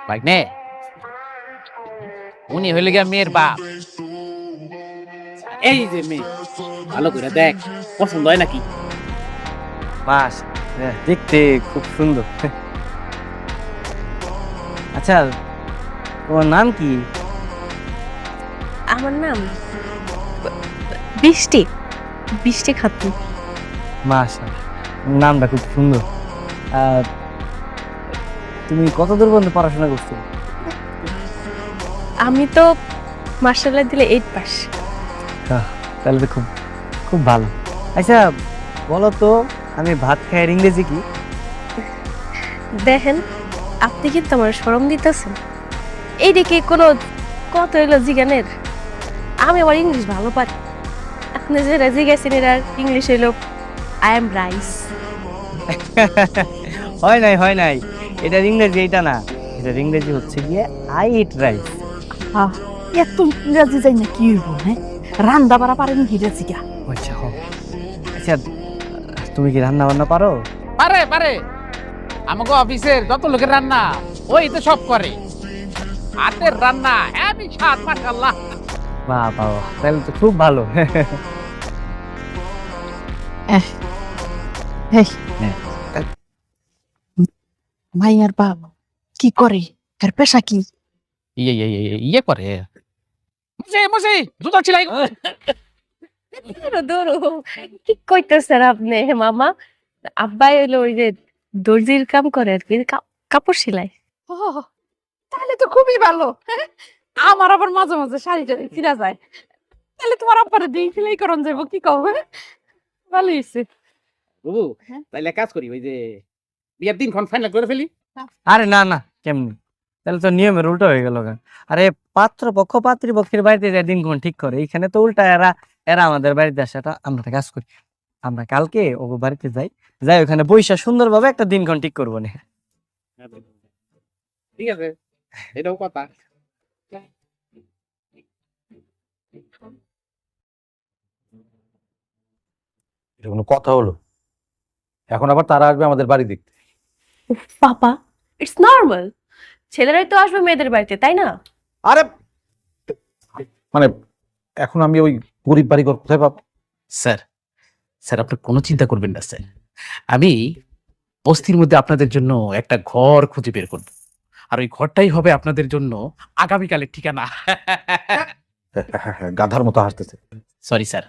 ভাগ্নে, উনি হইলে গিয়া মেয়ের বাপ। এই যে মেয়ে, ভালো করে দেখ, পছন্দ হয় নাকি? মাস দেখতে খুব সুন্দর। আচ্ছা, তোমার নাম কি? আমার নাম বৃষ্টি, বৃষ্টি খাতুন। মাশা, নামটা খুব সুন্দর। আর তুমি কতদূর পর্যন্ত পড়াশোনা করছো? আমি তো মার্শাল্লাহ দিলে 8 পাস। তাহলে তো খুব খুব ভালো। আচ্ছা বলো তো, আমি ভাত খাই আর ইংরেজি কি? দেখেন, আপনি কিন্তু আমার শরম দিতেছেন। এইদিকে কোনো কত হইলো জিগানের, আমি আবার ইংলিশ ভালো পারি। আপনি যে রাজি গেছেন এর ইংলিশ হইলো আই এম রাইস। হয় নাই, এটার ইংরেজি এইটা না, এটার ইংরেজি হচ্ছে গিয়ে আই ইট রাইস। এত ইংরাজি যাই না কি হইব? হ্যাঁ, রান্না বাড়া পারেন ইংরেজি গা? আচ্ছা আচ্ছা, তুমি কি রান্না বান্না পারো? পারে পারে, আমাকে অফিসের যত লোকের রান্না ওই তো সব করে। হাতের রান্না আমি স্বাদ, মাশাআল্লাহ। বাহ বাহ, তাহলে তো খুব ভালো। মাইয়ার বাপ কি করে? এর পেশা কি? ইয়ে করে, মুসি মুসি জুতা ছিলাই। দূর কি কইতেছেন আপনি মামা? আব্বাই হইলো ওই যে দর্জির কাম করে আর কি, কাপড় সেলাই। ও, তাহলে তো খুবই ভালো। হ্যাঁ? আমার আবার মাঝে মাঝে শাড়ি টাড়ি ছিঁড়া যায়, তাহলে তোমার আব্বারে দিয়ে সেলাই করন যাবো, কি কও? ভালো হয়েছে। বুবু, হ্যাঁ? তাইলে কাজ করি, ওই যে বিয়ের দিন ফাইনাল করে ফেলি। আরে না না, কেমনি? তাহলে তো নিয়মের উল্টো হয়ে গেল। আরে পাত্র পক্ষ পাত্রী পক্ষের বাড়িতে যায় দিনক্ষণ ঠিক করে, এখানে তো উল্টা, এরা এরা আমাদের বাড়িতে আসে। আমরা একটা কাজ করি, আমরা কালকে ওগো বাড়িতে যাই, যাই ওখানে বৈশা সুন্দরভাবে একটা দিনক্ষণ ঠিক করবো না। ঠিক আছে, এটাও কথা। এটা কোনো কথা হলো? এখন আবার তারা আসবে আমাদের বাড়ি দেখতে। পাপা, ইটস নরমাল, ছেলেরাই তো আসবে মেয়েদের বাড়িতে, তাই না? আরে মানে এখন আমি ওই গরিব বাড়িঘর কোথায় পাবো? স্যার, স্যার আপনি কোনো চিন্তা করবেন না স্যার, আমি বস্তির মধ্যে আপনাদের জন্য একটা ঘর খুঁজে বের করব, আর ওই ঘরটাই হবে আপনাদের জন্য আগামীকালের ঠিকানা। গাধার মতো হাসতেছে। Sorry sir,